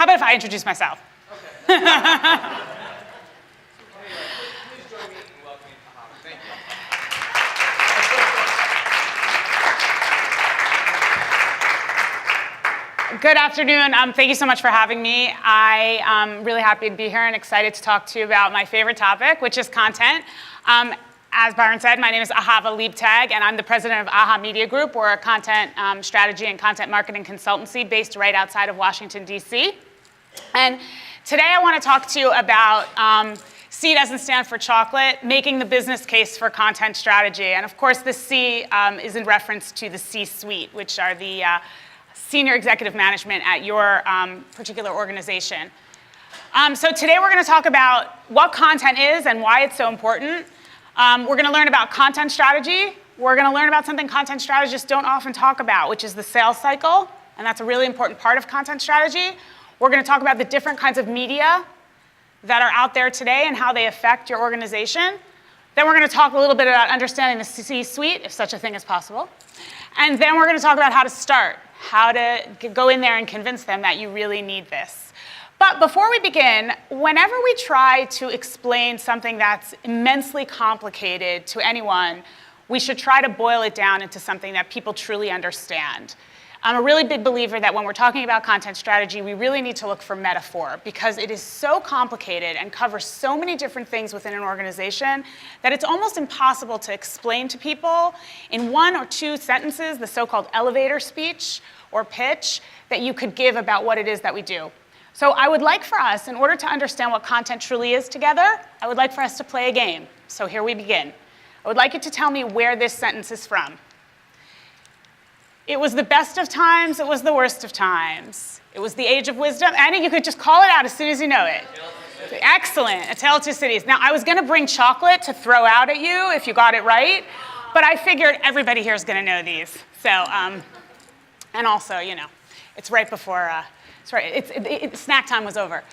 about if I introduce myself? Okay. Please join me in welcoming Ahava. Thank you. Good afternoon. Thank you so much for having me. I am really happy to be here and excited to talk to you about my favorite topic, which is content. As Byron said, my name is Ahava Liebtag, and I'm the president of AHA Media Group. We're a content strategy and content marketing consultancy based right outside of Washington, D.C. And today I want to talk to you about C doesn't stand for chocolate, making the business case for content strategy. And of course, the C is in reference to the Csuite, which are the senior executive management at your particular organization. So today we're going to talk about what content is and why it's so important. We're going to learn about content strategy. We're going to learn about something content strategists don't often talk about, which is the sales cycle, and that's a really important part of content strategy. We're going to talk about the different kinds of media that are out there today and how they affect your organization. Then we're going to talk a little bit about understanding the C-suite, if such a thing is possible. And then we're going to talk about how to start, how to go in there and convince them that you really need this. But before we begin, whenever we try to explain something that's immensely complicated to anyone, we should try to boil it down into something that people truly understand. I'm a really big believer that when we're talking about content strategy, we really need to look for metaphor because it is so complicated and covers so many different things within an organization that it's almost impossible to explain to people in 1 or 2 sentences, the so-called elevator speech or pitch that you could give about what it is that we do. So I would like for us, in order to understand what content truly is together, I would like for us to play a game. So here we begin. I would like you to tell me where this sentence is from. It was the best of times, it was the worst of times. It was the age of wisdom. Annie, you could just call it out as soon as you know it. Excellent, A Tale of Two Cities. Now, I was going to bring chocolate to throw out at you if you got it right, but I figured everybody here is going to know these. So, and also, you know, it's right before, snack time was over.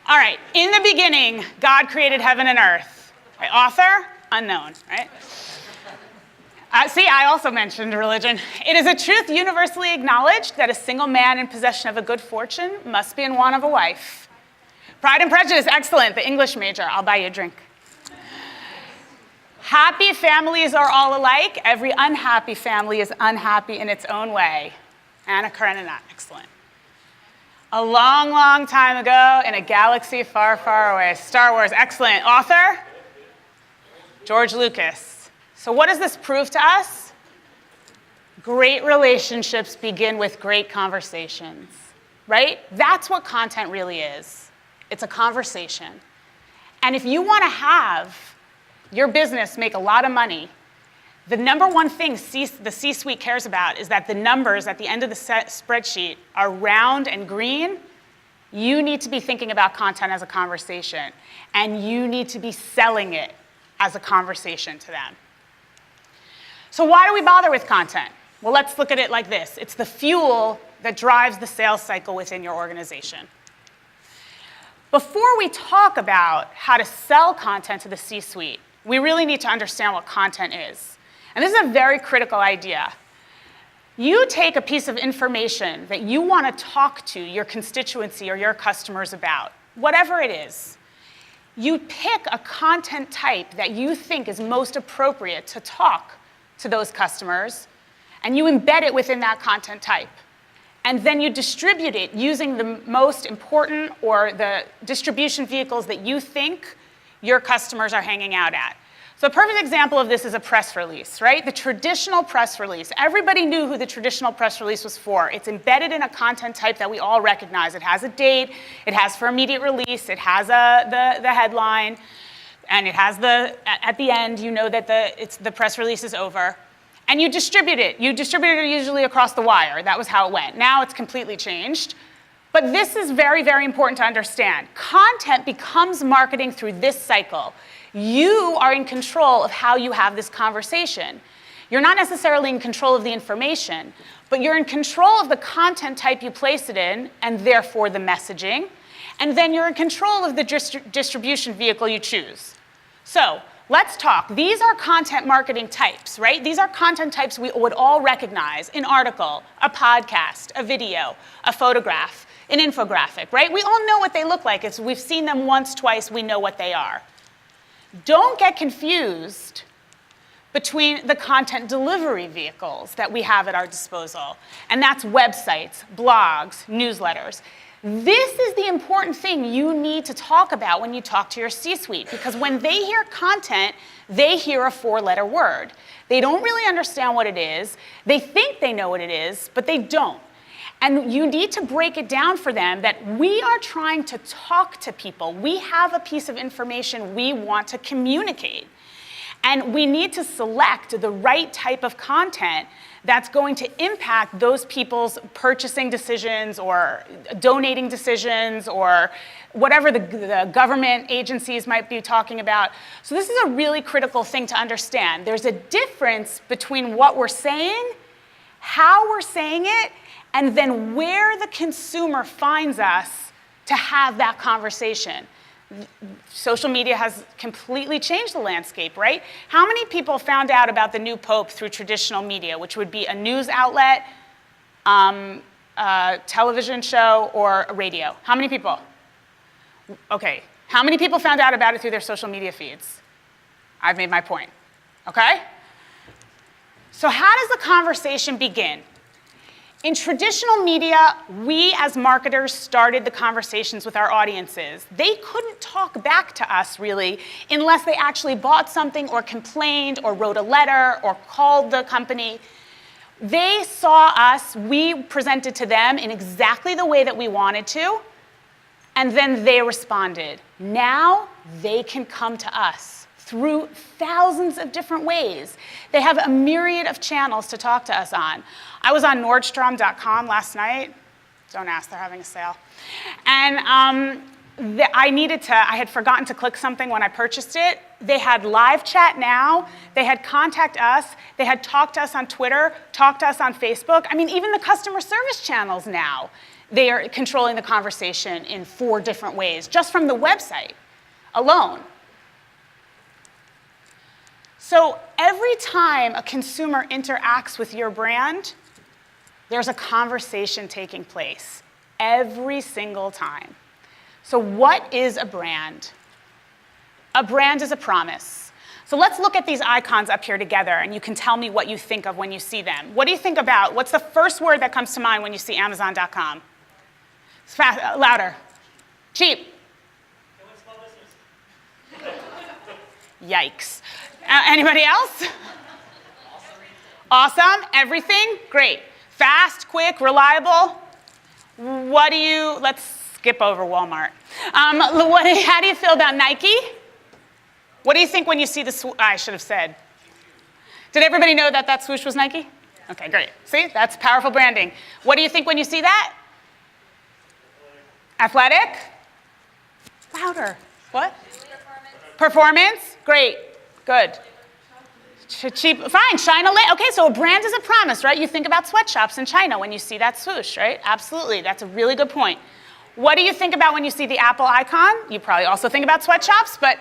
All right, in the beginning, God created heaven and earth. Right, author, unknown, right? See, I also mentioned religion. It is a truth universally acknowledged that a single man in possession of a good fortune must be in want of a wife. Pride and Prejudice, excellent, the English major. I'll buy you a drink. Happy families are all alike. Every unhappy family is unhappy in its own way. Anna Karenina, excellent. A long, long time ago in a galaxy far, far away. Star Wars, excellent. Author? George Lucas. So what does this prove to us? Great relationships begin with great conversations, right? That's what content really is. It's a conversation. And if you want to have your business make a lot of money, the number one thing the C-suite cares about is that the numbers at the end of the spreadsheet are round and green. You need to be thinking about content as a conversation, and you need to be selling it as a conversation to them. So why do we bother with content? Well, let's look at it like this. It's the fuel that drives the sales cycle within your organization. Before we talk about how to sell content to the C-suite, we really need to understand what content is. And this is a very critical idea. You take a piece of information that you want to talk to your constituency or your customers about, whatever it is. You pick a content type that you think is most appropriate to talk to those customers, and you embed it within that content type. And then you distribute it using the most important or the distribution vehicles that you think your customers are hanging out at. So a perfect example of this is a press release, right? The traditional press release. Everybody knew who the traditional press release was for. It's embedded in a content type that we all recognize. It has a date, it has for immediate release, it has the headline, and it has at the end, you know that the press release is over. And you distribute it. You distribute it usually across the wire. That was how it went. Now it's completely changed. But this is very, very important to understand. Content becomes marketing through this cycle. You are in control of how you have this conversation. You're not necessarily in control of the information, but you're in control of the content type you place it in, and therefore the messaging. And then you're in control of the distribution vehicle you choose. So let's talk. These are content marketing types, right? These are content types we would all recognize: an article, a podcast, a video, a photograph. an infographic, right? We all know what they look like. We've seen them once, twice, we know what they are. Don't get confused between the content delivery vehicles that we have at our disposal, and that's websites, blogs, newsletters. This is the important thing you need to talk about when you talk to your C-suite, because when they hear content, they hear a 4-letter word. They don't really understand what it is. They think they know what it is, but they don't. And you need to break it down for them that we are trying to talk to people. We have a piece of information we want to communicate. And we need to select the right type of content that's going to impact those people's purchasing decisions or donating decisions or whatever the government agencies might be talking about. So this is a really critical thing to understand. There's a difference between what we're saying, how we're saying it, and then where the consumer finds us to have that conversation. Social media has completely changed the landscape, right? How many people found out about the new pope through traditional media, which would be a news outlet, a television show, or a radio? How many people? Okay. How many people found out about it through their social media feeds? I've made my point, okay? So how does the conversation begin? In traditional media, we as marketers started the conversations with our audiences. They couldn't talk back to us, really, unless they actually bought something or complained or wrote a letter or called the company. They saw us, we presented to them in exactly the way that we wanted to, and then they responded. Now they can come to us through thousands of different ways. They have a myriad of channels to talk to us on. I was on Nordstrom.com last night. Don't ask, they're having a sale. And I had forgotten to click something when I purchased it. They had live chat now. They had contact us. They had talk to us on Twitter, talk to us on Facebook. I mean, even the customer service channels now, they are controlling the conversation in 4 different ways, just from the website alone. So every time a consumer interacts with your brand, there's a conversation taking place every single time. So what is a brand? A brand is a promise. So let's look at these icons up here together, and you can tell me what you think of when you see them. What do you think about? What's the first word that comes to mind when you see Amazon.com? It's fast, louder. Cheap. Yikes. Anybody else? Awesome. Everything? Great. Fast, quick, reliable. Let's skip over Walmart. How do you feel about Nike? What do you think when you see the I should have said. Did everybody know that swoosh was Nike? Okay, great. See, that's powerful branding. What do you think when you see that? Athletic? Louder. What? Performance? Great. Good. Cheap, fine, shine a light. Okay, so a brand is a promise, right? You think about sweatshops in China when you see that swoosh, right? Absolutely, that's a really good point. What do you think about when you see the Apple icon? You probably also think about sweatshops, but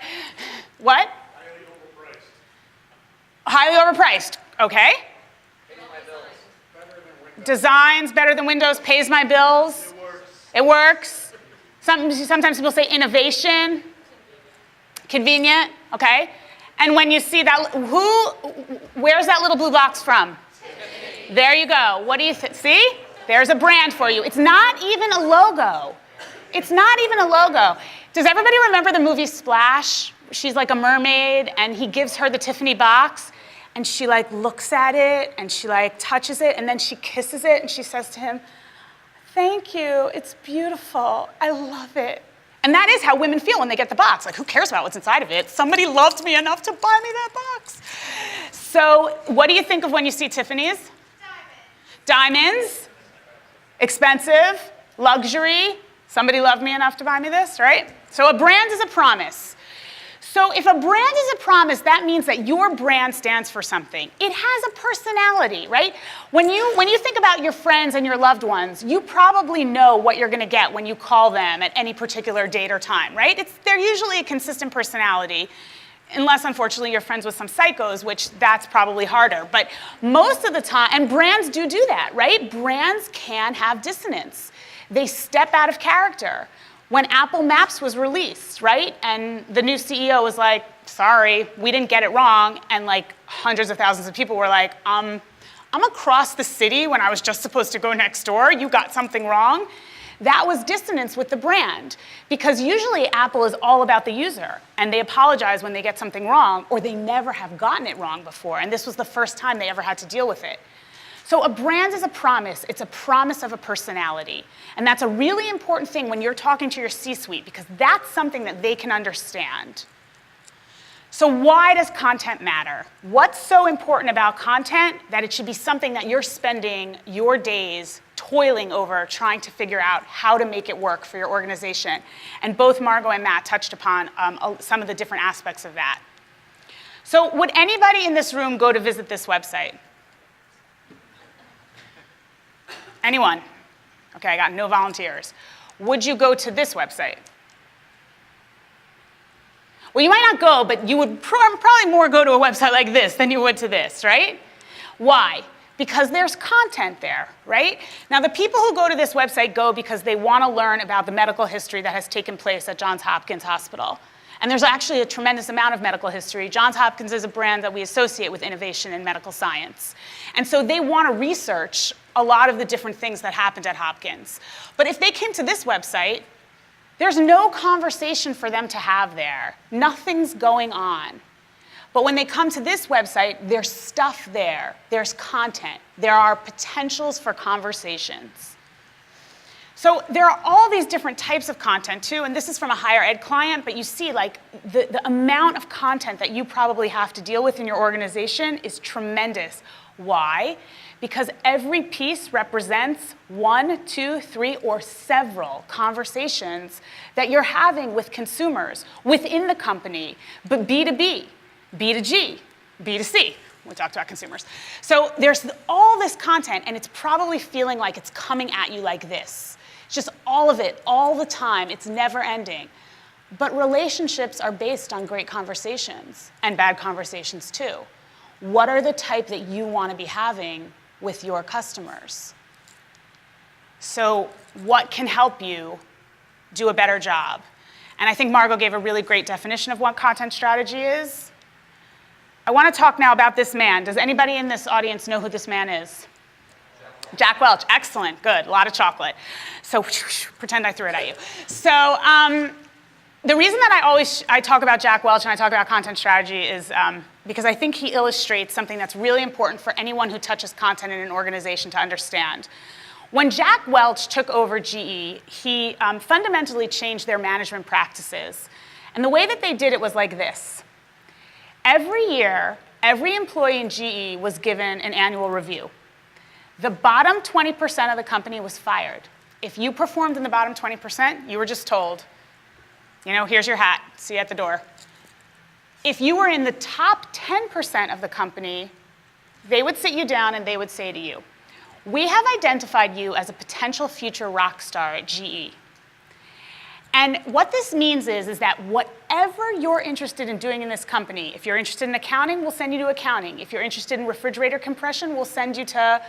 what? Highly overpriced, okay. Pays my bills. Designs better than Windows, pays my bills. It works. Sometimes people say innovation. Convenient, okay. And when you see that, where's that little blue box from? There you go. What do you see? There's a brand for you. It's not even a logo. It's not even a logo. Does everybody remember the movie Splash? She's like a mermaid, and he gives her the Tiffany box, and she like looks at it, and she like touches it, and then she kisses it, and she says to him, "Thank you, it's beautiful, I love it." And that is how women feel when they get the box. Like, who cares about what's inside of it? Somebody loved me enough to buy me that box. So what do you think of when you see Tiffany's? Diamonds. Expensive. Luxury. Somebody loved me enough to buy me this, right? So a brand is a promise. So if a brand is a promise, that means that your brand stands for something. It has a personality, right? When you think about your friends and your loved ones, you probably know what you're going to get when you call them at any particular date or time, right? They're usually a consistent personality, unless, unfortunately, you're friends with some psychos, which that's probably harder. But most of the time, and brands do that, right? Brands can have dissonance. they step out of character. When Apple Maps was released, right? And the new CEO was like, sorry, we didn't get it wrong. And like hundreds of thousands of people were like, I'm across the city when I was just supposed to go next door. You got something wrong. That was dissonance with the brand, because usually Apple is all about the user, and they apologize when they get something wrong, or they never have gotten it wrong before, and this was the first time they ever had to deal with it. So a brand is a promise. It's a promise of a personality, and that's a really important thing when you're talking to your C-suite, because that's something that they can understand. So why does content matter? What's so important about content that it should be something that you're spending your days toiling over, trying to figure out how to make it work for your organization? And both Margot and Matt touched upon some of the different aspects of that. So would anybody in this room go to visit this website? Anyone? Okay, I got no volunteers. Would you go to this website? Well, you might not go, but you would probably more go to a website like this than you would to this, right? Why? Because there's content there, right? Now, the people who go to this website go because they want to learn about the medical history that has taken place at Johns Hopkins Hospital. And there's actually a tremendous amount of medical history. Johns Hopkins is a brand that we associate with innovation in medical science. And so they want to research a lot of the different things that happened at Hopkins. But if they came to this website, there's no conversation for them to have there. Nothing's going on. But when they come to this website, there's stuff there. There's content. There are potentials for conversations. So there are all these different types of content too, and this is from a higher ed client, but you see like the amount of content that you probably have to deal with in your organization is tremendous. Why? Because every piece represents 1, 2, 3, or several conversations that you're having with consumers within the company, but B2B, B2G, B2C. We talked about consumers. So there's all this content, and it's probably feeling like it's coming at you like this. It's just all of it, all the time. It's never ending. But relationships are based on great conversations, and bad conversations too. What are the type that you want to be having with your customers? So what can help you do a better job? And I think Margot gave a really great definition of what content strategy is. I want to talk now about this man. Does anybody in this audience know who this man is? Jack Welch. Excellent. Good. A lot of chocolate. So pretend I threw it at you. So the reason that I talk about Jack Welch and I talk about content strategy is because I think he illustrates something that's really important for anyone who touches content in an organization to understand. When Jack Welch took over GE, he fundamentally changed their management practices. And the way that they did it was like this. Every year, every employee in GE was given an annual review. The bottom 20% of the company was fired. If you performed in the bottom 20%, you were just told, you know, here's your hat, see you at the door. If you were in the top 10% of the company, they would sit you down and they would say to you, we have identified you as a potential future rock star at GE. And what this means is that whatever you're interested in doing in this company, if you're interested in accounting, we'll send you to accounting. If you're interested in refrigerator compression, we'll send you to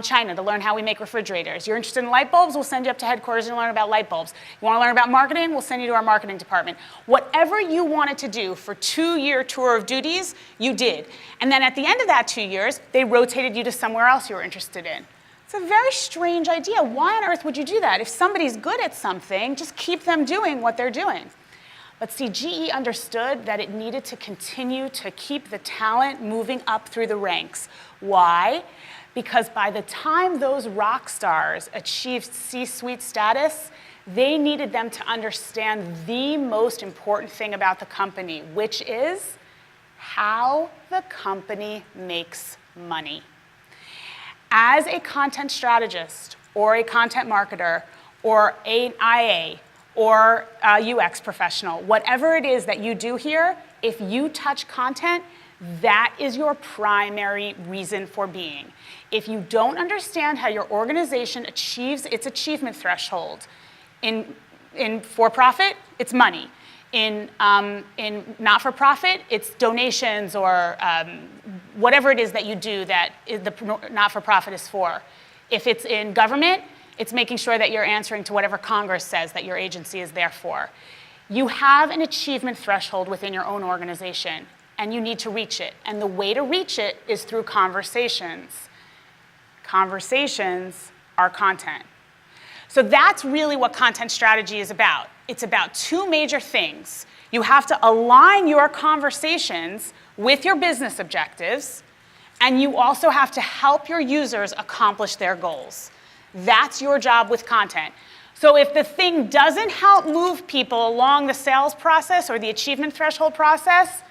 China to learn how we make refrigerators. You're interested in light bulbs, we'll send you up to headquarters and learn about light bulbs. You want to learn about marketing, we'll send you to our marketing department. Whatever you wanted to do for 2-year tour of duties, you did. And then at the end of that 2 years, they rotated you to somewhere else you were interested in. It's a very strange idea. Why on earth would you do that? If somebody's good at something, just keep them doing what they're doing. But see, GE understood that it needed to continue to keep the talent moving up through the ranks. Why? Because by the time those rock stars achieved C-suite status, they needed them to understand the most important thing about the company, which is how the company makes money. As a content strategist, or a content marketer, or an IA, or a UX professional, whatever it is that you do here, if you touch content, that is your primary reason for being. If you don't understand how your organization achieves its achievement threshold, in for-profit, it's money. In not-for-profit, it's donations or whatever it is that you do that the not-for-profit is for. If it's in government, It's making sure that you're answering to whatever Congress says that your agency is there for. You have an achievement threshold within your own organization, and you need to reach it. And the way to reach it is through conversations. Conversations are content. So that's really what content strategy is about. It's about two major things. You have to align your conversations with your business objectives, and you also have to help your users accomplish their goals. That's your job with content. So if the thing doesn't help move people along the sales process or the achievement threshold process,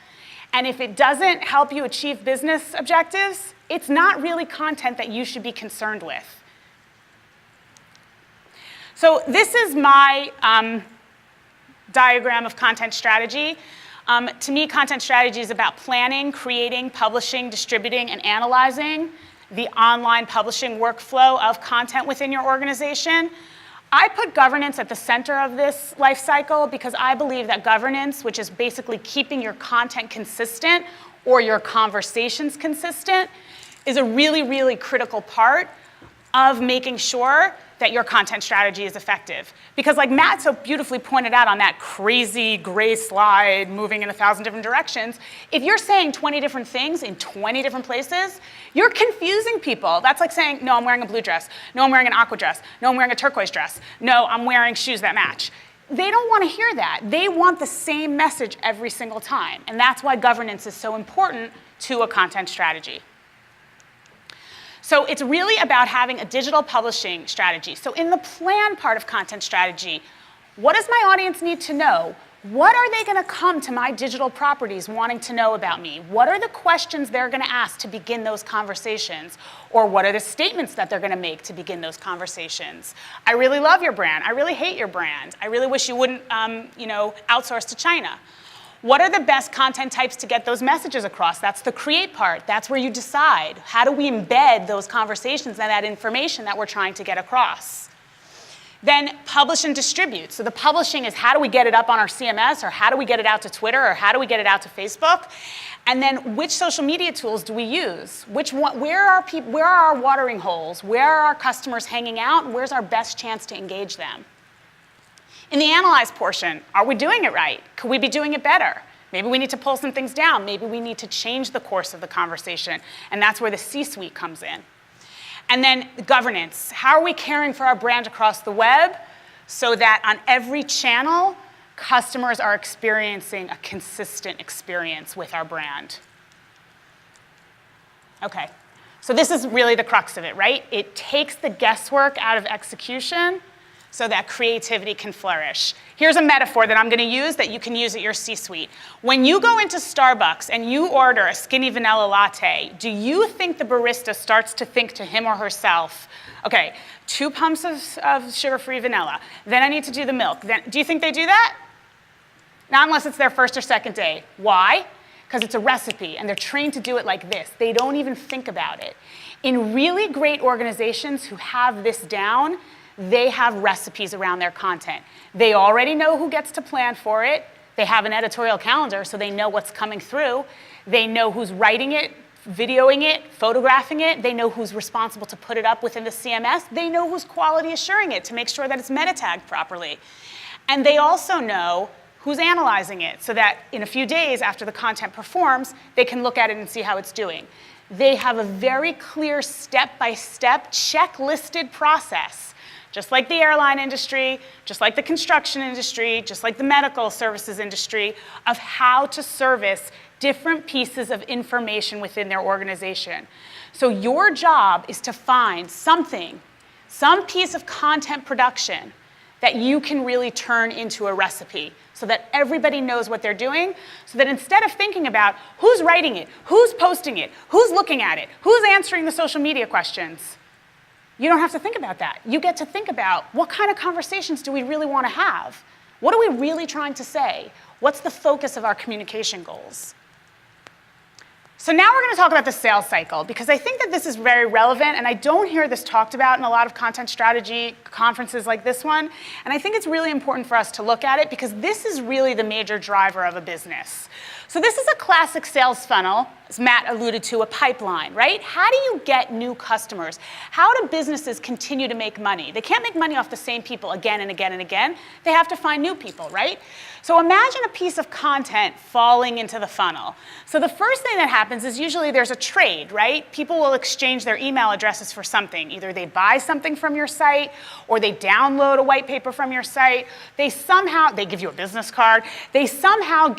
and if it doesn't help you achieve business objectives, it's not really content that you should be concerned with. So this is my diagram of content strategy. To me, content strategy is about planning, creating, publishing, distributing, and analyzing the online publishing workflow of content within your organization. I put governance at the center of this life cycle because I believe that governance, which is basically keeping your content consistent or your conversations consistent, is a really, really critical part of making sure that your content strategy is effective. Because like Matt so beautifully pointed out on that crazy gray slide moving in 1,000 different directions, if you're saying 20 different things in 20 different places, you're confusing people. That's like saying, no, I'm wearing a blue dress. No, I'm wearing an aqua dress. No, I'm wearing a turquoise dress. No, I'm wearing shoes that match. They don't want to hear that. They want the same message every single time. And that's why governance is so important to a content strategy. So it's really about having a digital publishing strategy. So in the plan part of content strategy, what does my audience need to know? What are they going to come to my digital properties wanting to know about me? What are the questions they're going to ask to begin those conversations? Or what are the statements that they're going to make to begin those conversations? I really love your brand. I really hate your brand. I really wish you wouldn't outsource to China. What are the best content types to get those messages across? That's the create part. That's where you decide. How do we embed those conversations and that information that we're trying to get across? Then publish and distribute. So the publishing is how do we get it up on our CMS, or how do we get it out to Twitter, or how do we get it out to Facebook? And then which social media tools do we use? Where are our watering holes? Where are our customers hanging out? And where's our best chance to engage them? In the analyze portion, are we doing it right? Could we be doing it better? Maybe we need to pull some things down. Maybe we need to change the course of the conversation. And that's where the C-suite comes in. And then governance. How are we caring for our brand across the web so that on every channel, customers are experiencing a consistent experience with our brand? Okay, so this is really the crux of it, right? It takes the guesswork out of execution so that creativity can flourish. Here's a metaphor that I'm going to use that you can use at your C-suite. When you go into Starbucks and you order a skinny vanilla latte, do you think the barista starts to think to him or herself, okay, 2 pumps of sugar-free vanilla, then I need to do the milk. Do you think they do that? Not unless it's their first or second day. Why? Because it's a recipe, and they're trained to do it like this. They don't even think about it. In really great organizations who have this down, they have recipes around their content. They already know who gets to plan for it. They have an editorial calendar, so they know what's coming through. They know who's writing it, videoing it, photographing it. They know who's responsible to put it up within the CMS. They know who's quality assuring it to make sure that it's meta tagged properly. And they also know who's analyzing it so that in a few days after the content performs, they can look at it and see how it's doing. They have a very clear step-by-step checklisted process. Just like the airline industry, just like the construction industry, just like the medical services industry, of how to service different pieces of information within their organization. So your job is to find something, some piece of content production that you can really turn into a recipe so that everybody knows what they're doing, so that instead of thinking about who's writing it, who's posting it, who's looking at it, who's answering the social media questions, you don't have to think about that. You get to think about what kind of conversations do we really want to have? What are we really trying to say? What's the focus of our communication goals? So now we're going to talk about the sales cycle, because I think that this is very relevant, and I don't hear this talked about in a lot of content strategy conferences like this one. And I think it's really important for us to look at it, because this is really the major driver of a business. So this is a classic sales funnel, as Matt alluded to, a pipeline, right? How do you get new customers? How do businesses continue to make money? They can't make money off the same people again and again and again. They have to find new people, right? So imagine a piece of content falling into the funnel. So the first thing that happens is usually there's a trade, right? People will exchange their email addresses for something. Either they buy something from your site, or they download a white paper from your site. They give you a business card. They somehow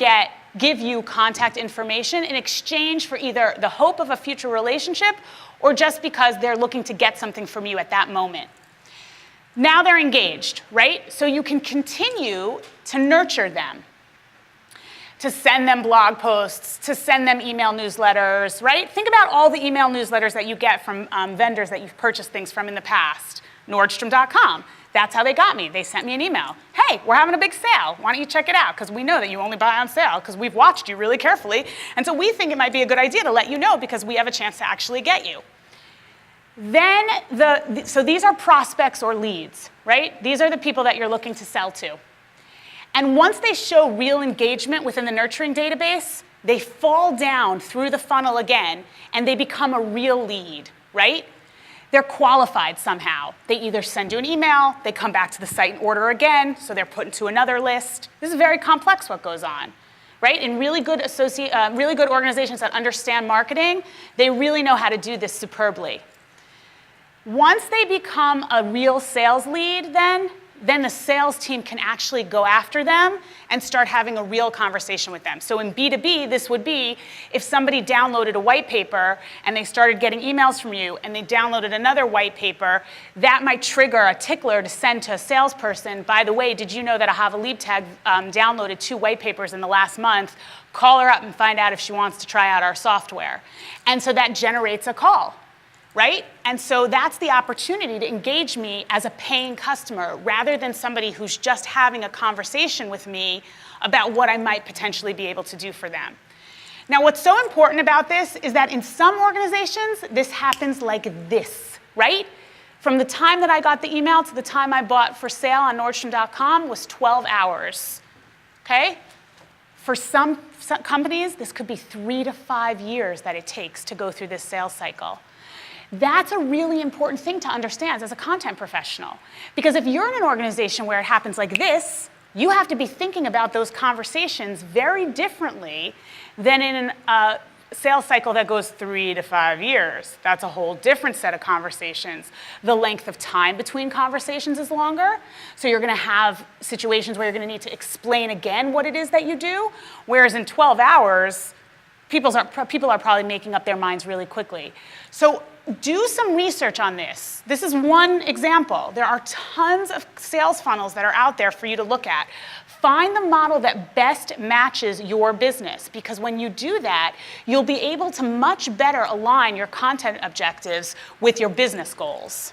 give you contact information in exchange for either the hope of a future relationship or just because they're looking to get something from you at that moment. Now they're engaged, right? So you can continue to nurture them, to send them blog posts, to send them email newsletters, right? Think about all the email newsletters that you get from vendors that you've purchased things from in the past. Nordstrom.com. That's how they got me. They sent me an email. Hey, we're having a big sale. Why don't you check it out? Because we know that you only buy on sale because we've watched you really carefully. And so we think it might be a good idea to let you know because we have a chance to actually get you. Then, so these are prospects or leads, right? These are the people that you're looking to sell to. And once they show real engagement within the nurturing database, they fall down through the funnel again and they become a real lead, right? They're qualified somehow. They either send you an email, they come back to the site and order again, so they're put into another list. This is very complex what goes on, right? In really good organizations that understand marketing, they really know how to do this superbly. Once they become a real sales lead, then the sales team can actually go after them and start having a real conversation with them. So in B2B, this would be if somebody downloaded a white paper and they started getting emails from you and they downloaded another white paper, that might trigger a tickler to send to a salesperson. By the way, did you know that Ahava Liebtag downloaded 2 white papers in the last month? Call her up and find out if she wants to try out our software. And so that generates a call. Right? And so that's the opportunity to engage me as a paying customer rather than somebody who's just having a conversation with me about what I might potentially be able to do for them. Now, what's so important about this is that in some organizations, this happens like this, right? From the time that I got the email to the time I bought for sale on Nordstrom.com was 12 hours, okay? For some companies, this could be 3 to 5 years that it takes to go through this sales cycle. That's a really important thing to understand as a content professional. Because if you're in an organization where it happens like this, you have to be thinking about those conversations very differently than in a sales cycle that goes 3 to 5 years. That's a whole different set of conversations. The length of time between conversations is longer, so you're going to have situations where you're going to need to explain again what it is that you do, whereas in 12 hours, people are probably making up their minds really quickly. So do some research on this. This is one example. There are tons of sales funnels that are out there for you to look at. Find the model that best matches your business, because when you do that, you'll be able to much better align your content objectives with your business goals.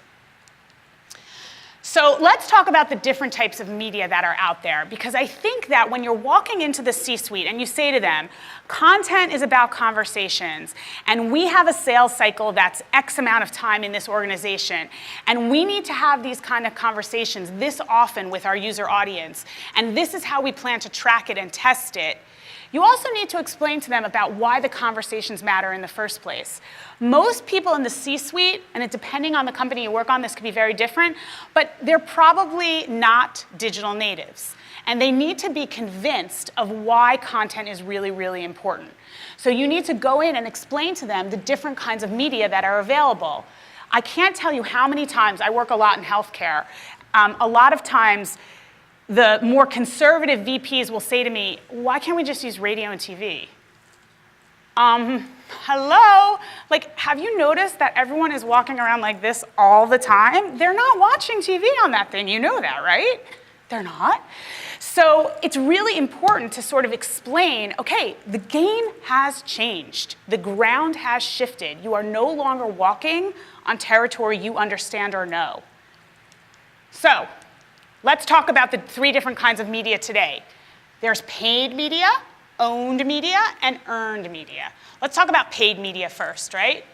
So let's talk about the different types of media that are out there, because I think that when you're walking into the C-suite and you say to them, content is about conversations, and we have a sales cycle that's X amount of time in this organization, and we need to have these kind of conversations this often with our user audience, and this is how we plan to track it and test it. You also need to explain to them about why the conversations matter in the first place. Most people in the C-suite, and depending on the company you work on, this could be very different, but they're probably not digital natives. And they need to be convinced of why content is really, really important. So you need to go in and explain to them the different kinds of media that are available. I can't tell you how many times, I work a lot in healthcare, a lot of times the more conservative VPs will say to me, why can't we just use radio and TV? Hello? Like, have you noticed that everyone is walking around like this all the time? They're not watching TV on that thing. You know that, right? They're not. So it's really important to sort of explain, okay, the game has changed. The ground has shifted. You are no longer walking on territory you understand or know. So let's talk about the 3 different kinds of media today. There's paid media, owned media, and earned media. Let's talk about paid media first, right?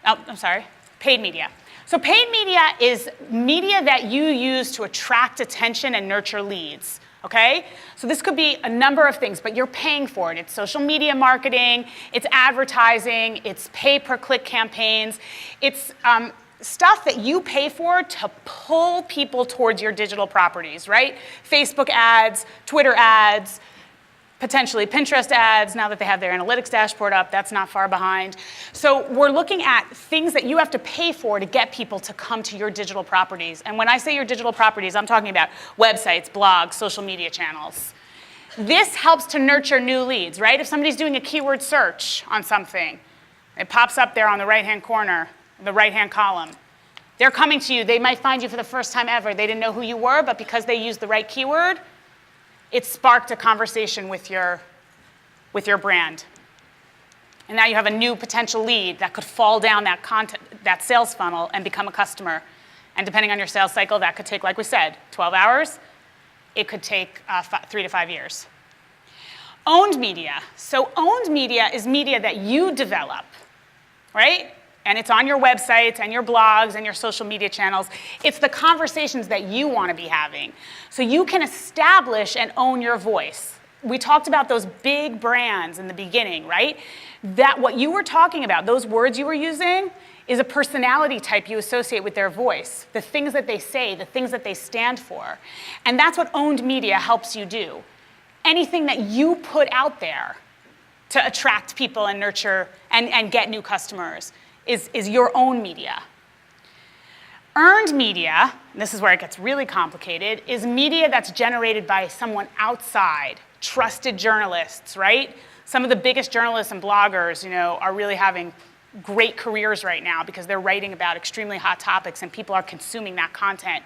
Oh, I'm sorry, paid media. So paid media is media that you use to attract attention and nurture leads. okay? So this could be a number of things, but you're paying for it. It's social media marketing, it's advertising, it's pay-per-click campaigns, it's stuff that you pay for to pull people towards your digital properties, right? Facebook ads, Twitter ads, potentially Pinterest ads, now that they have their analytics dashboard up, that's not far behind. So we're looking at things that you have to pay for to get people to come to your digital properties. And when I say your digital properties, I'm talking about websites, blogs, social media channels. This helps to nurture new leads, right? If somebody's doing a keyword search on something, it pops up there on the right-hand corner, the right-hand column. They're coming to you. They might find you for the first time ever. They didn't know who you were, but because they used the right keyword, it sparked a conversation with your brand. And now you have a new potential lead that could fall down that sales funnel and become a customer. And depending on your sales cycle, that could take, like we said, 12 hours. It could take 3 to 5 years. Owned media. So owned media is media that you develop, right? And it's on your websites and your blogs and your social media channels. It's the conversations that you want to be having. So you can establish and own your voice. We talked about those big brands in the beginning, right? That what you were talking about, those words you were using, is a personality type you associate with their voice, the things that they say, the things that they stand for. And that's what owned media helps you do. Anything that you put out there to attract people and nurture and get new customers is your own media. Earned media, and this is where it gets really complicated, is media that's generated by someone outside, trusted journalists, right? Some of the biggest journalists and bloggers, are really having great careers right now because they're writing about extremely hot topics and people are consuming that content.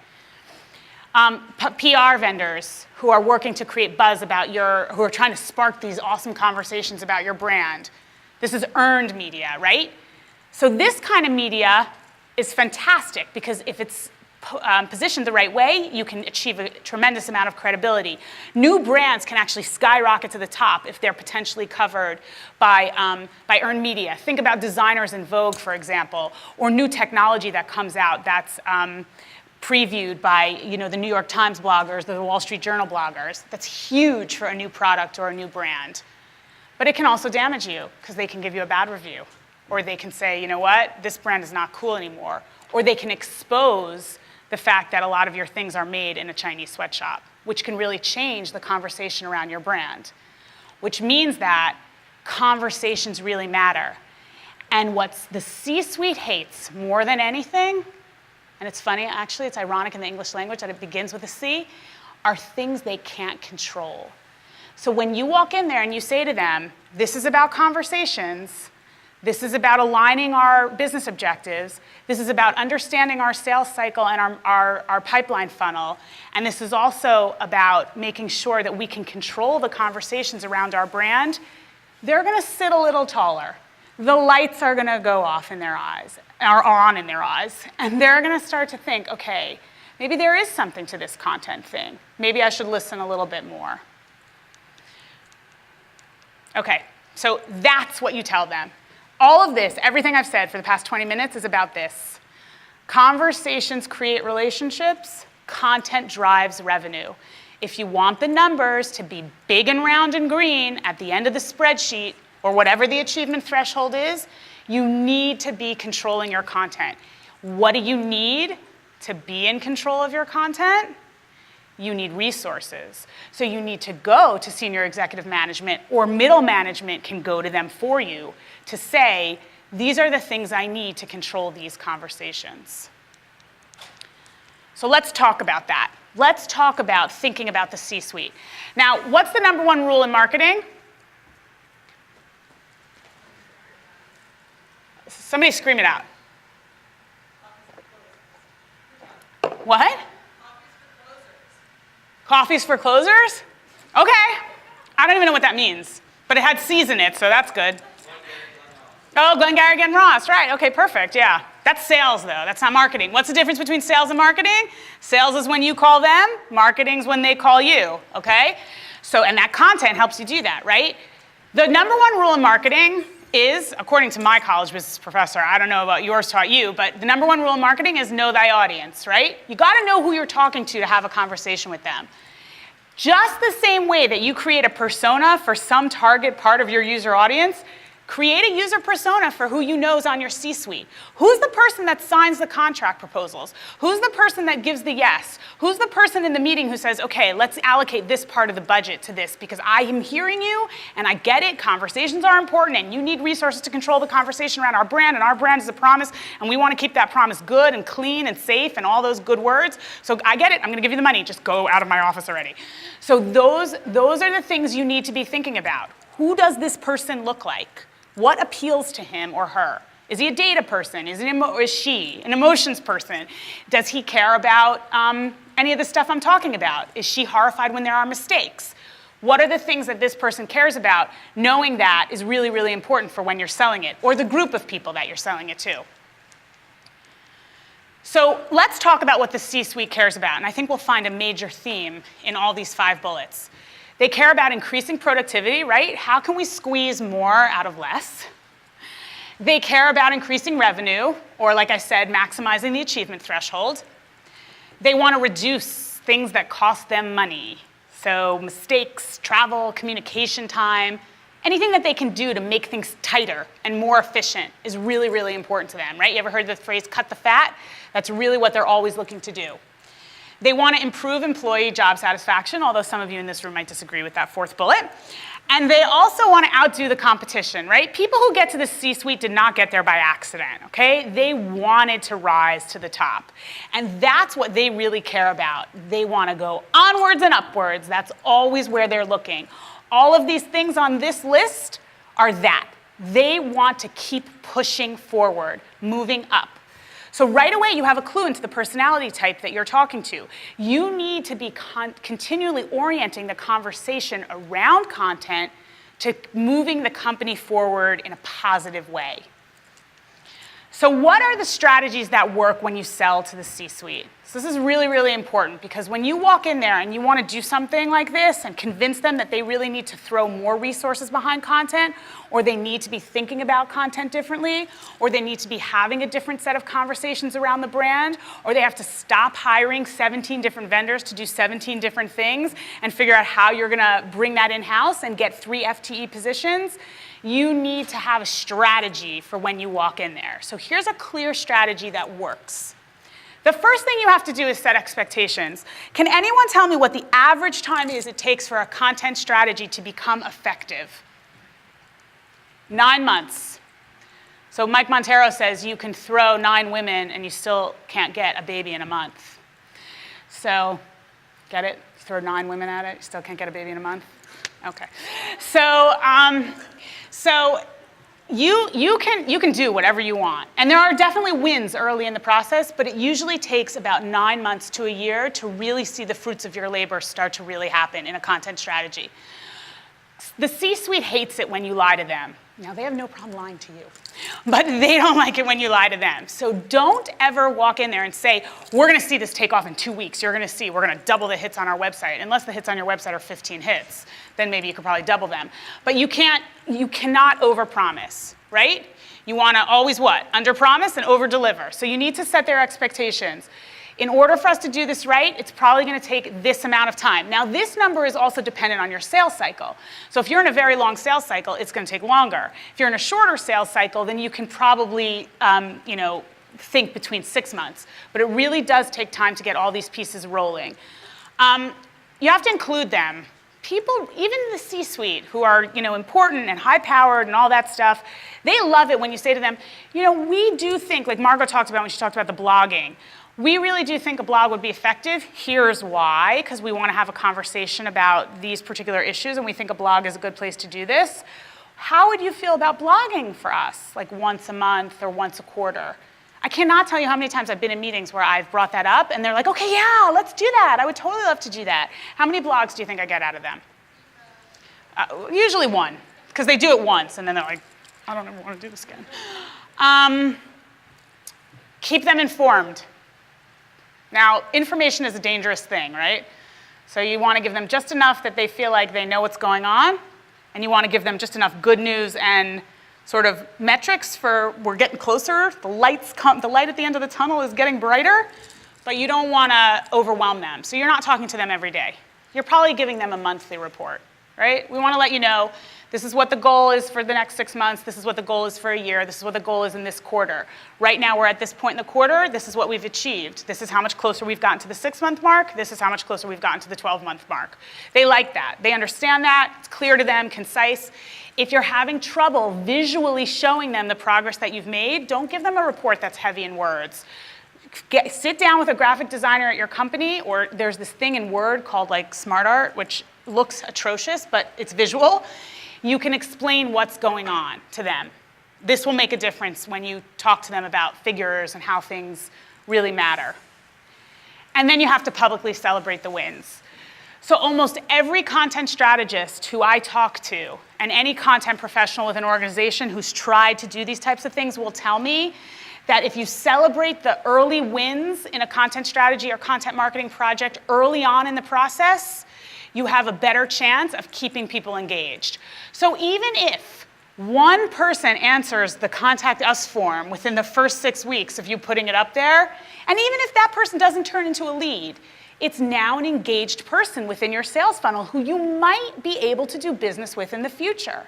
PR vendors who are working to create buzz about who are trying to spark these awesome conversations about your brand. This is earned media, right? So this kind of media is fantastic because if it's positioned the right way, you can achieve a tremendous amount of credibility. New brands can actually skyrocket to the top if they're potentially covered by earned media. Think about designers in Vogue, for example, or new technology that comes out that's previewed by the New York Times bloggers, the Wall Street Journal bloggers. That's huge for a new product or a new brand. But it can also damage you because they can give you a bad review. Or they can say, you know what, this brand is not cool anymore. Or they can expose the fact that a lot of your things are made in a Chinese sweatshop, which can really change the conversation around your brand. Which means that conversations really matter. And what the C-suite hates more than anything, and it's funny, actually, it's ironic in the English language that it begins with a C, are things they can't control. So when you walk in there and you say to them, this is about conversations, this is about aligning our business objectives. This is about understanding our sales cycle and our pipeline funnel. And this is also about making sure that we can control the conversations around our brand. They're going to sit a little taller. The lights are going to go off in their eyes, or on in their eyes. And they're going to start to think, okay, maybe there is something to this content thing. Maybe I should listen a little bit more. Okay, so that's what you tell them. All of this, everything I've said for the past 20 minutes is about this. Conversations create relationships. Content drives revenue. If you want the numbers to be big and round and green at the end of the spreadsheet, or whatever the achievement threshold is, you need to be controlling your content. What do you need to be in control of your content? You need resources. So you need to go to senior executive management, or middle management can go to them for you to say, these are the things I need to control these conversations. So let's talk about that. Let's talk about thinking about the C-suite. Now, what's the number one rule in marketing? Somebody scream it out. What? Coffees for closers? Okay. I don't even know what that means, but it had C's in it, so that's good. Oh, Glengarry Glen Ross, right. Okay, perfect, yeah. That's sales, though. That's not marketing. What's the difference between sales and marketing? Sales is when you call them. Marketing's when they call you, okay? So, and that content helps you do that, right? The number one rule in marketing is, according to my college business professor, I don't know about yours taught you, but the number one rule in marketing is know thy audience, right? You gotta know who you're talking to have a conversation with them. Just the same way that you create a persona for some target part of your user audience, create a user persona for who you know is on your C-suite. Who's the person that signs the contract proposals? Who's the person that gives the yes? Who's the person in the meeting who says, okay, let's allocate this part of the budget to this because I am hearing you and I get it, conversations are important and you need resources to control the conversation around our brand and our brand is a promise and we want to keep that promise good and clean and safe and all those good words. So I get it, I'm gonna give you the money, just go out of my office already. So those are the things you need to be thinking about. Who does this person look like? What appeals to him or her? Is he a data person? Is she an emotions person? Does he care about any of the stuff I'm talking about? Is she horrified when there are mistakes? What are the things that this person cares about? Knowing that is really, really important for when you're selling it, or the group of people that you're selling it to. So let's talk about what the C-suite cares about, and I think we'll find a major theme in all these 5 bullets. They care about increasing productivity, right? How can we squeeze more out of less? They care about increasing revenue, or like I said, maximizing the achievement threshold. They want to reduce things that cost them money. So mistakes, travel, communication time, anything that they can do to make things tighter and more efficient is really, really important to them, right? You ever heard the phrase, cut the fat? That's really what they're always looking to do. They want to improve employee job satisfaction, although some of you in this room might disagree with that 4th bullet. And they also want to outdo the competition, right? People who get to the C-suite did not get there by accident, okay? They wanted to rise to the top. And that's what they really care about. They want to go onwards and upwards. That's always where they're looking. All of these things on this list are that. They want to keep pushing forward, moving up. So right away, you have a clue into the personality type that you're talking to. You need to be continually orienting the conversation around content to moving the company forward in a positive way. So what are the strategies that work when you sell to the C-suite? So this is really, really important because when you walk in there and you want to do something like this and convince them that they really need to throw more resources behind content, or they need to be thinking about content differently, or they need to be having a different set of conversations around the brand, or they have to stop hiring 17 different vendors to do 17 different things and figure out how you're going to bring that in-house and get 3 FTE positions, you need to have a strategy for when you walk in there. So here's a clear strategy that works. The first thing you have to do is set expectations. Can anyone tell me what the average time is it takes for a content strategy to become effective? 9 months. So Mike Montero says you can throw 9 women and you still can't get a baby in a month. So, get it? You throw 9 women at it, you still can't get a baby in a month? Okay. So you can do whatever you want. And there are definitely wins early in the process, but it usually takes about 9 months to a year to really see the fruits of your labor start to really happen in a content strategy. The C-suite hates it when you lie to them. Now, they have no problem lying to you, but they don't like it when you lie to them. So don't ever walk in there and say, we're going to see this take off in 2 weeks. You're going to see, we're going to double the hits on our website. Unless the hits on your website are 15 hits, then maybe you could probably double them. But you cannot overpromise, right? You want to always what? Underpromise and overdeliver. So you need to set their expectations. In order for us to do this right, it's probably going to take this amount of time. Now, this number is also dependent on your sales cycle. So if you're in a very long sales cycle, it's going to take longer. If you're in a shorter sales cycle, then you can probably think between 6 months. But it really does take time to get all these pieces rolling. You have to include them. People, even the C-suite, who are important and high-powered and all that stuff, they love it when you say to them, we do think, like Margot talked about when she talked about the blogging, we really do think a blog would be effective. Here's why, because we want to have a conversation about these particular issues, and we think a blog is a good place to do this. How would you feel about blogging for us, like once a month or once a quarter? I cannot tell you how many times I've been in meetings where I've brought that up, and they're like, okay, yeah, let's do that. I would totally love to do that. How many blogs do you think I get out of them? Usually 1, because they do it once, and then they're like, I don't ever want to do this again. Keep them informed. Now, information is a dangerous thing, right? So you want to give them just enough that they feel like they know what's going on, and you want to give them just enough good news and sort of metrics for we're getting closer, the light at the end of the tunnel is getting brighter, but you don't want to overwhelm them. So you're not talking to them every day. you're probably giving them a monthly report, right? We want to let you know this is what the goal is for the next 6 months, this is what the goal is for a year, this is what the goal is in this quarter. Right now we're at this point in the quarter, this is what we've achieved. This is how much closer we've gotten to the 6-month mark, this is how much closer we've gotten to the 12-month mark. They like that. They understand that, it's clear to them, concise. If you're having trouble visually showing them the progress that you've made, don't give them a report that's heavy in words. Sit down with a graphic designer at your company, or there's this thing in Word called like Smart Art, which looks atrocious, but it's visual. You can explain what's going on to them. This will make a difference when you talk to them about figures and how things really matter. And then you have to publicly celebrate the wins. So almost every content strategist who I talk to, and any content professional with an organization who's tried to do these types of things will tell me that if you celebrate the early wins in a content strategy or content marketing project early on in the process, you have a better chance of keeping people engaged. So even if one person answers the Contact Us form within the first 6 weeks of you putting it up there, and even if that person doesn't turn into a lead, it's now an engaged person within your sales funnel who you might be able to do business with in the future.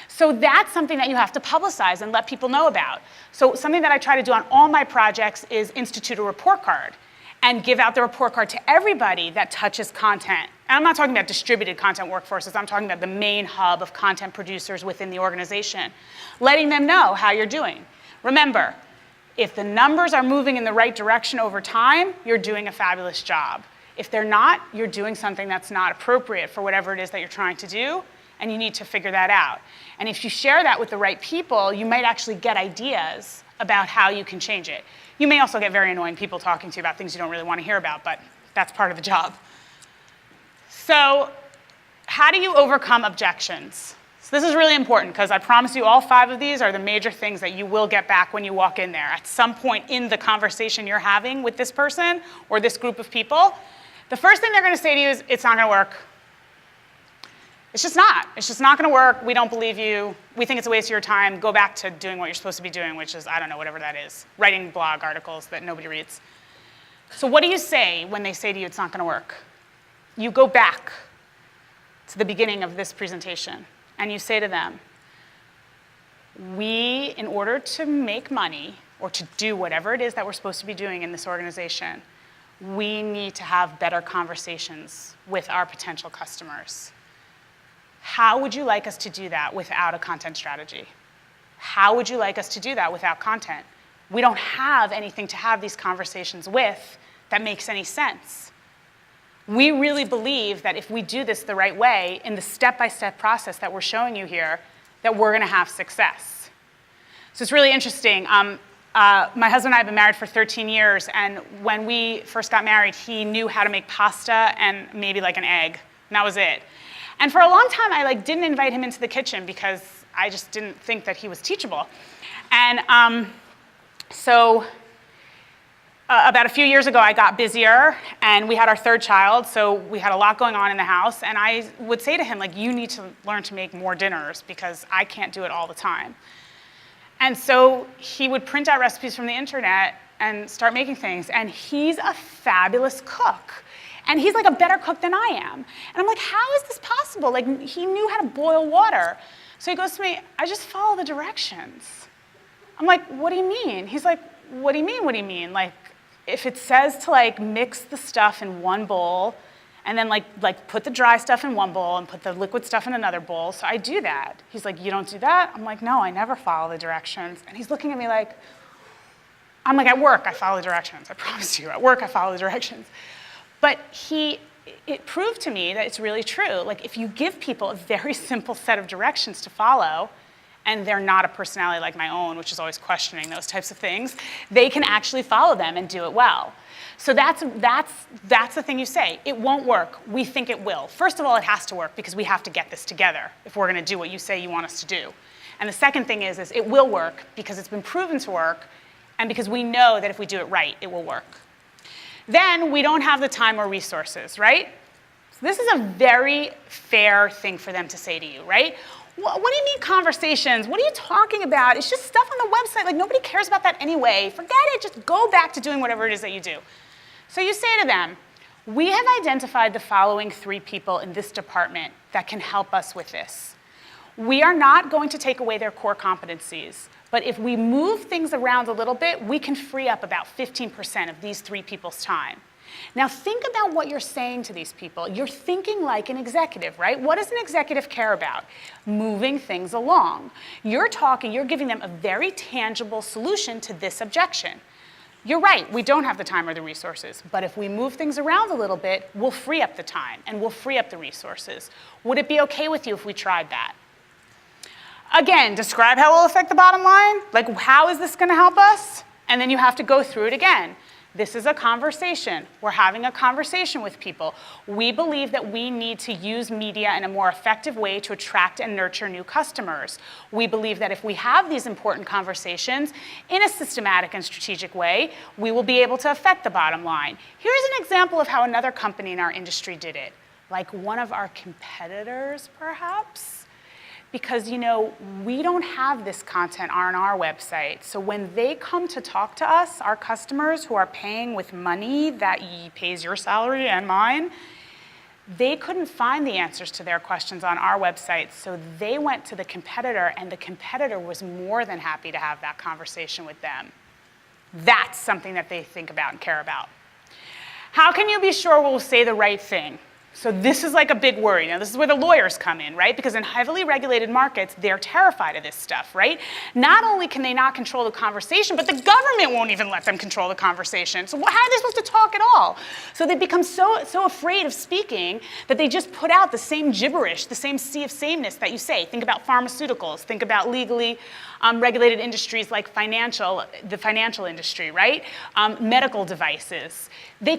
So that's something that you have to publicize and let people know about. So something that I try to do on all my projects is institute a report card and give out the report card to everybody that touches content. And I'm not talking about distributed content workforces, I'm talking about the main hub of content producers within the organization, letting them know how you're doing. Remember, if the numbers are moving in the right direction over time, you're doing a fabulous job. If they're not, you're doing something that's not appropriate for whatever it is that you're trying to do, and you need to figure that out. And if you share that with the right people, you might actually get ideas about how you can change it. You may also get very annoying people talking to you about things you don't really want to hear about, but that's part of the job. So how do you overcome objections? So this is really important because I promise you all 5 of these are the major things that you will get back when you walk in there. At some point in the conversation you're having with this person or this group of people, the first thing they're going to say to you is, it's not going to work. It's just not. It's just not going to work. We don't believe you. We think it's a waste of your time. Go back to doing what you're supposed to be doing, which is, I don't know, whatever that is, writing blog articles that nobody reads. So what do you say when they say to you it's not going to work? You go back to the beginning of this presentation, and you say to them, we, in order to make money or to do whatever it is that we're supposed to be doing in this organization, we need to have better conversations with our potential customers. How would you like us to do that without a content strategy? How would you like us to do that without content? We don't have anything to have these conversations with that makes any sense. We really believe that if we do this the right way, in the step-by-step process that we're showing you here, that we're going to have success. So it's really interesting. My husband and I have been married for 13 years, and when we first got married, he knew how to make pasta and maybe like an egg, and that was it. And for a long time, I didn't invite him into the kitchen because I just didn't think that he was teachable. And so about a few years ago, I got busier, and we had our 3rd child, so we had a lot going on in the house, and I would say to him, you need to learn to make more dinners because I can't do it all the time. And so he would print out recipes from the internet and start making things, and he's a fabulous cook. And he's a better cook than I am. And I'm like, how is this possible? He knew how to boil water. So he goes to me, I just follow the directions. I'm like, what do you mean? He's like, what do you mean, what do you mean? If it says to mix the stuff in one bowl, and then put the dry stuff in one bowl and put the liquid stuff in another bowl, so I do that. He's like, you don't do that? I'm like, no, I never follow the directions. And he's looking at me I'm like, at work, I follow the directions. I promise you, at work, I follow the directions. But it proved to me that it's really true. If you give people a very simple set of directions to follow, and they're not a personality like my own, which is always questioning those types of things, they can actually follow them and do it well. So that's the thing you say. It won't work. We think it will. First of all, it has to work because we have to get this together if we're going to do what you say you want us to do. And the second thing is it will work because it's been proven to work, and because we know that if we do it right, it will work. Then we don't have the time or resources, right? So this is a very fair thing for them to say to you, right? What do you mean conversations? What are you talking about? It's just stuff on the website. Nobody cares about that anyway. Forget it. Just go back to doing whatever it is that you do. So you say to them, We have identified the following 3 people in this department that can help us with this. We are not going to take away their core competencies, but if we move things around a little bit, we can free up about 15% of these 3 people's time. Now think about what you're saying to these people. You're thinking like an executive, right? What does an executive care about? Moving things along. You're giving them a very tangible solution to this objection. You're right, we don't have the time or the resources, but if we move things around a little bit, we'll free up the time and we'll free up the resources. Would it be okay with you if we tried that? Again, describe how it will affect the bottom line. Like, how is this gonna help us? And then you have to go through it again. This is a conversation. We're having a conversation with people. We believe that we need to use media in a more effective way to attract and nurture new customers. We believe that if we have these important conversations in a systematic and strategic way, we will be able to affect the bottom line. Here's an example of how another company in our industry did it, like one of our competitors, perhaps. Because, you know, we don't have this content on our website. So when they come to talk to us, our customers who are paying with money that pays your salary and mine, they couldn't find the answers to their questions on our website. So they went to the competitor, and the competitor was more than happy to have that conversation with them. That's something that they think about and care about. How can you be sure we'll say the right thing? So this is like a big worry. Now, this is where the lawyers come in, right? Because in heavily regulated markets, they're terrified of this stuff, right? Not only can they not control the conversation, but the government won't even let them control the conversation. So how are they supposed to talk at all? So they become so afraid of speaking that they just put out the same gibberish, the same sea of sameness that you say. Think about pharmaceuticals. Think about legally regulated industries like the financial industry, right? Medical devices. They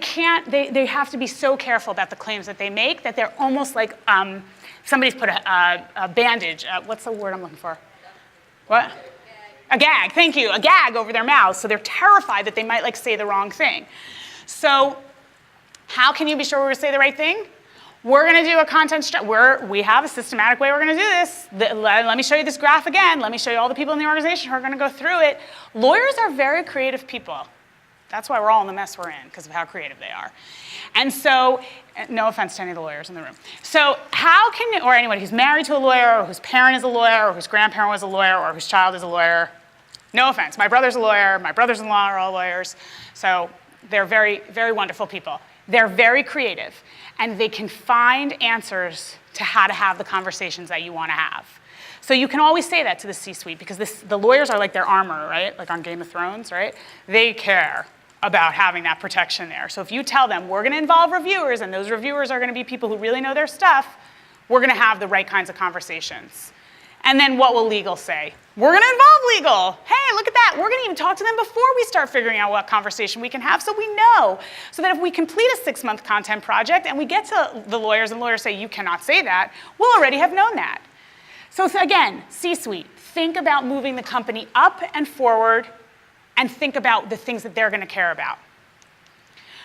have to be so careful about the claims that they make that they're almost like somebody's put a bandage, what's the word I'm looking for? What? A gag, thank you, a gag over their mouth. So they're terrified that they might like say the wrong thing. So how can you be sure we're gonna say the right thing? We're gonna do a content strategy. We have a systematic way we're gonna do this. Let me show you this graph again. Let me show you all the people in the organization who are gonna go through it. Lawyers are very creative people. That's why we're all in the mess we're in, because of how creative they are. And so, no offense to any of the lawyers in the room. So how can you, or anybody who's married to a lawyer, or whose parent is a lawyer, or whose grandparent was a lawyer, or whose child is a lawyer, no offense. My brother's a lawyer, my brothers-in-law are all lawyers. So they're very, very wonderful people. They're very creative, and they can find answers to how to have the conversations that you want to have. So you can always say that to the C-suite, because the lawyers are like their armor, right? Like on Game of Thrones, right? They care about having that protection there. So if you tell them, we're gonna involve reviewers, and those reviewers are gonna be people who really know their stuff, we're gonna have the right kinds of conversations. And then what will legal say? We're gonna involve legal. Hey, look at that. We're gonna even talk to them before we start figuring out what conversation we can have, so we know. So that if we complete a 6-month content project and we get to the lawyers and lawyers say, you cannot say that, we'll already have known that. So again, C-suite, think about moving the company up and forward, and think about the things that they're gonna care about.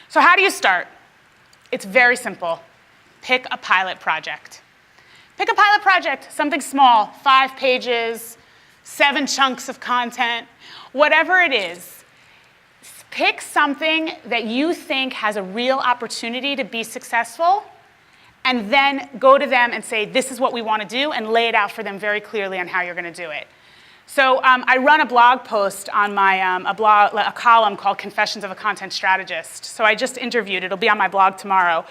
So how do you start? It's very simple. Pick a pilot project. Pick a pilot project, something small, 5 pages, 7 chunks of content, whatever it is. Pick something that you think has a real opportunity to be successful, and then go to them and say, this is what we wanna do, and lay it out for them very clearly on how you're gonna do it. So I run a blog post on my, a column called Confessions of a Content Strategist. So I just interviewed, it'll be on my blog tomorrow,